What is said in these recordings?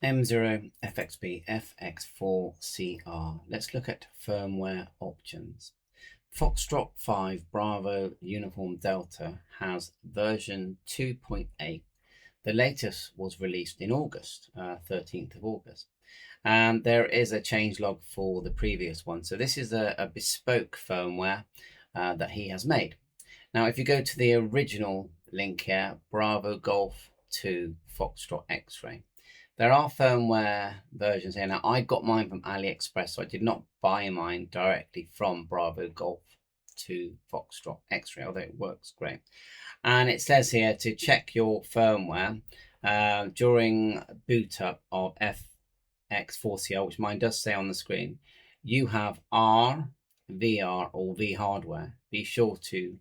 M0 FXB FX-4CR. Let's look at firmware options. Foxtrot 5 Bravo Uniform Delta has version 2.8. The latest was released in August, 13th of August. And there is a changelog for the previous one. So this is a bespoke firmware that he has made. Now, if you go to the original link here, Bravo Golf 2 Foxtrot X-Ray, there are firmware versions here. Now, I got mine from AliExpress, so I did not buy mine directly from Bravo Golf 2 Foxtrot X-Ray, although it works great. And it says here to check your firmware during boot up of FX-4CR, which mine does say on the screen. You have R, VR, or V hardware. Be sure to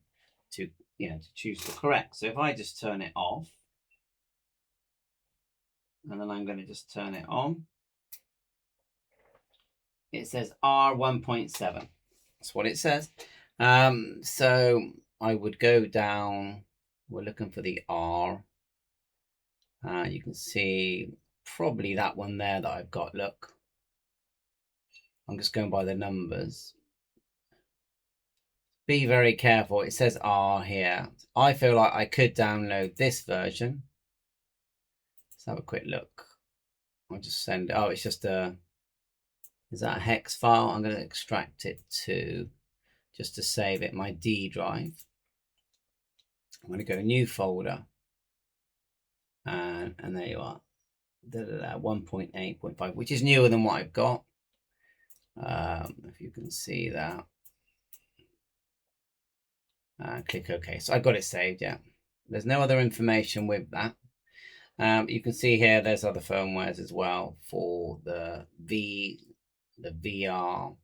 choose the correct. So if I just turn it off, and then I'm going to just turn it on, it says R 1.7. That's what it says. So I would go down. We're looking for the R. You can see probably that one there that I've got. Look, I'm just going by the numbers. Be very careful. It says R here. I feel like I could download this version. Let's have a quick look. I'll just send it. Oh, it's just a, is that a hex file? I'm going to extract it to, just to save it, my D drive. I'm going to go new folder. And there you are. 1.8.5, which is newer than what I've got. If you can see that. Click OK. So I got it saved, yeah. There's no other information with that. You can see here there's other firmwares as well for the VR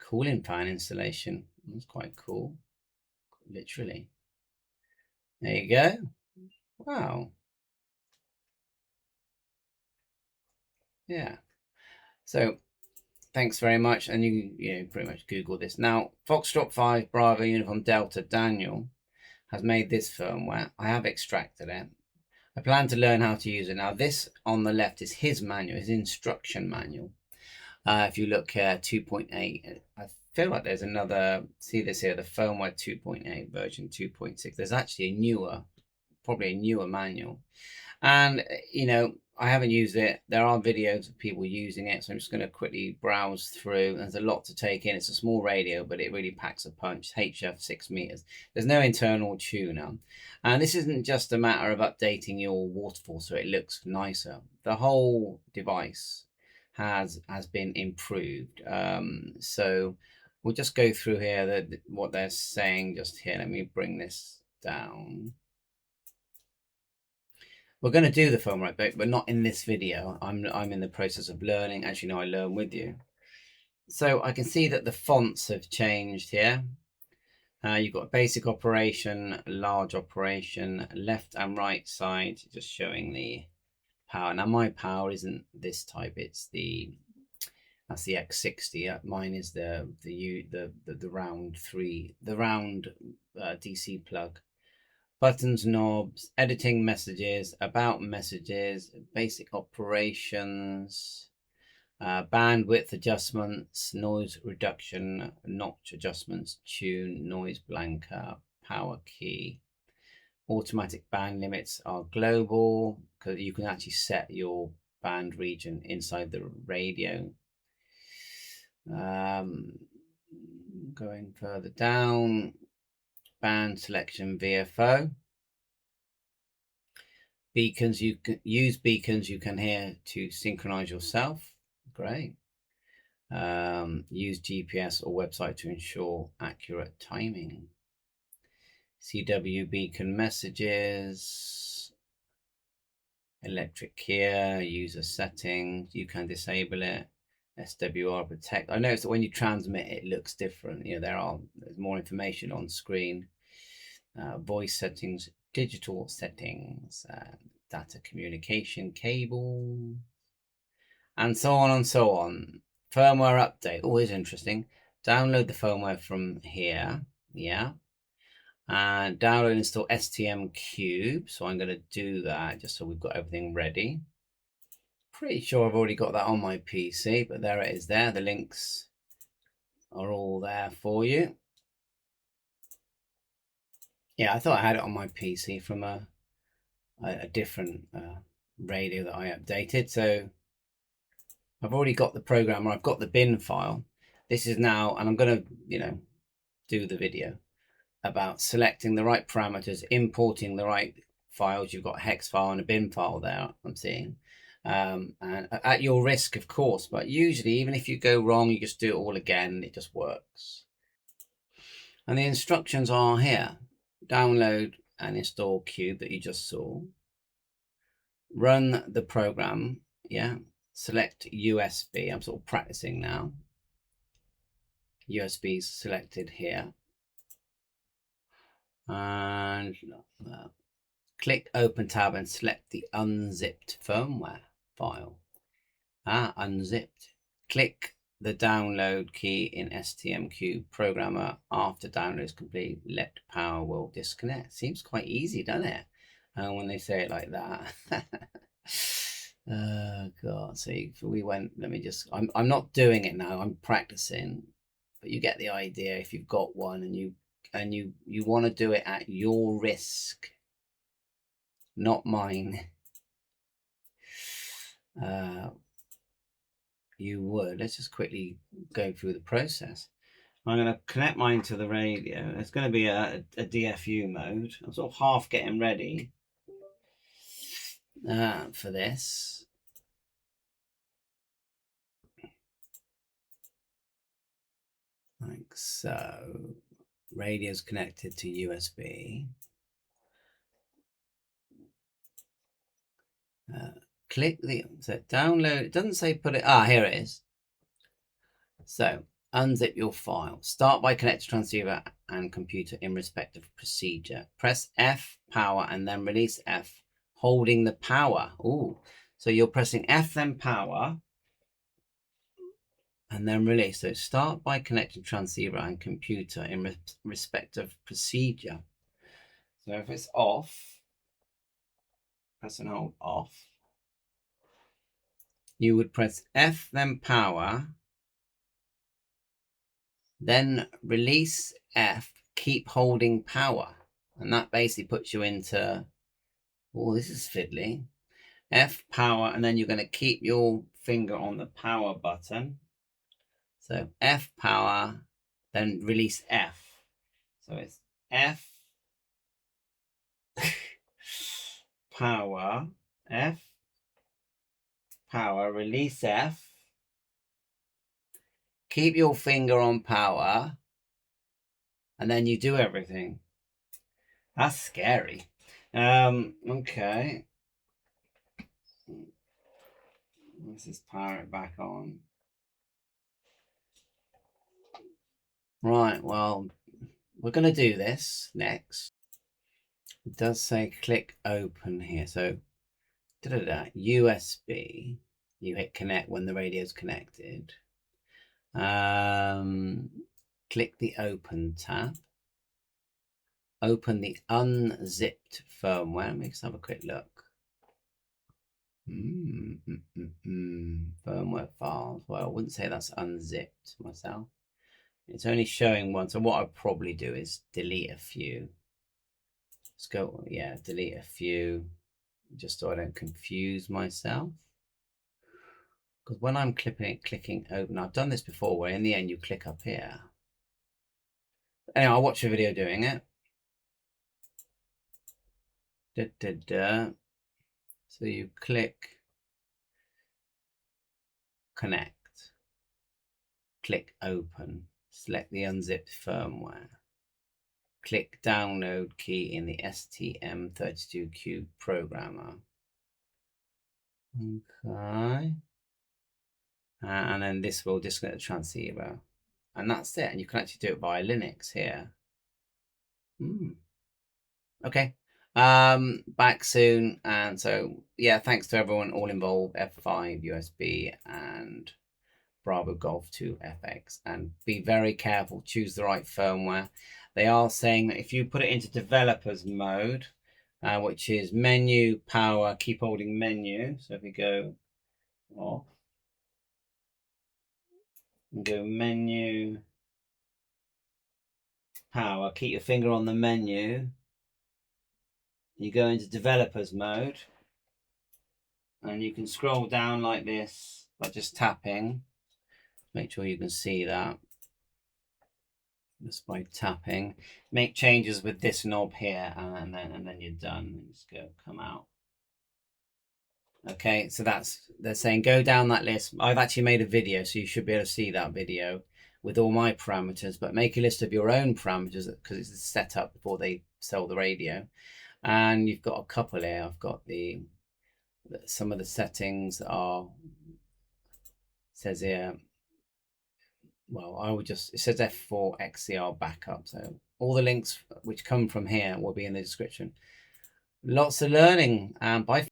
cooling fan installation. That's quite cool, literally. There you go. Wow. Yeah. So thanks very much. And you pretty much Google this. Now, Foxtrot 5 Bravo Uniform Delta Daniel has made this firmware. I have extracted it. I plan to learn how to use it. Now, this on the left is his manual, his instruction manual. If you look here, 2.8, I feel like there's another, see this here, the firmware 2.8 version 2.6. There's actually a newer, probably a newer manual. And, I haven't used it. There are videos of people using it, so I'm just going to quickly browse through. There's a lot to take in. It's a small radio, but it really packs a punch. HF 6 meters. There's no internal tuner. And this isn't just a matter of updating your waterfall so it looks nicer. The whole device has been improved. So we'll just go through here what they're saying just here. Let me bring this down. We're going to do the firmware bit, but not in this video. I'm in the process of learning. As you know, I learn with you. So I can see that the fonts have changed here. You've got basic operation, large operation, left and right side, just showing the power. Now my power isn't this type. It's that's the X60. Mine is the round DC plug. Buttons, knobs, editing messages, about messages, basic operations, bandwidth adjustments, noise reduction, notch adjustments, tune, noise blanker, power key. Automatic band limits are global because you can actually set your band region inside the radio. Going further down, band selection VFO. Beacons, you can use beacons you can hear to synchronize yourself. Great. Use GPS or website to ensure accurate timing. CW beacon messages. Electric here, user settings, you can disable it. SWR protect. I noticed that when you transmit, it looks different. There's more information on screen. Voice settings, digital settings, data communication cable, and so on and so on. Firmware update, always interesting. Download the firmware from here, yeah. And download and install STM Cube. So I'm going to do that just so we've got everything ready. pretty sure I've already got that on my PC, but there it is there. The links are all there for you. Yeah, I thought I had it on my PC from a different radio that I updated. So I've already got the program, or I've got the bin file. This is now, and I'm going to, do the video about selecting the right parameters, importing the right files. You've got a hex file and a bin file there, I'm seeing. And at your risk, of course, but usually, even if you go wrong, you just do it all again and it just works. And the instructions are here. Download and install Cube that you just saw. Run the program, yeah. Select USB. I'm sort of practicing now. USB is selected here. And click Open tab and select the unzipped firmware file. Unzipped. Click the download key in STM Cube Programmer. After download is complete, let power will disconnect. Seems quite easy, doesn't it? When they say it like that. Oh God! So we went. Let me just. I'm not doing it now. I'm practicing, but you get the idea. If you've got one and you want to do it at your risk, not mine. You would. Let's just quickly go through the process. I'm going to connect mine to the radio. It's going to be a DFU mode. I'm sort of half getting ready for this. Like so. Radio's connected to USB. Click the download. It doesn't say put it. Here it is. So unzip your file. Start by connecting transceiver and computer in respect of procedure. Press F power and then release F, holding the power. Ooh, so you're pressing F then power and then release. So start by connecting transceiver and computer in respect of procedure. So if it's off, press and hold off. You would press F then power, then release F, keep holding power. And that basically puts you into, oh, this is fiddly. F power, and then you're going to keep your finger on the power button. So F power, then release F. So it's F power, F power, release F. Keep your finger on power, and then you do everything. That's scary. Okay. Let's just power it back on. Right, well, we're going to do this next. It does say click open here. So, USB. You hit connect when the radio's connected. Click the open tab. Open the unzipped firmware. Let me just have a quick look. Firmware files. Well, I wouldn't say that's unzipped myself. It's only showing one. So what I'd probably do is delete a few. Let's go, yeah, delete a few, just so I don't confuse myself. Because when I'm clicking open, I've done this before, where in the end you click up here. Anyway, I'll watch a video doing it. So you click connect, click open, select the unzipped firmware, click download key in the STM32 Cube Programmer. Okay. And then this will disconnect the transceiver. And that's it. And you can actually do it via Linux here. Okay. Back soon. And so, yeah, thanks to everyone all involved, F5, USB, and Bravo Golf 2 FX. And be very careful, choose the right firmware. They are saying that if you put it into developers mode, which is menu, power, keep holding menu. So if we go off. And go menu, power. Keep your finger on the menu. You go into developers mode, and you can scroll down like this by just tapping. Make sure you can see that just by tapping. Make changes with this knob here, and then you're done. Just go come out. Okay, so they're saying go down that list. I've actually made a video, so you should be able to see that video with all my parameters, but make a list of your own parameters because it's set up before they sell the radio. And you've got a couple here. I've got some of the settings are, says here, well, I would just, it says F4CR backup. So all the links which come from here will be in the description. Lots of learning, and bye.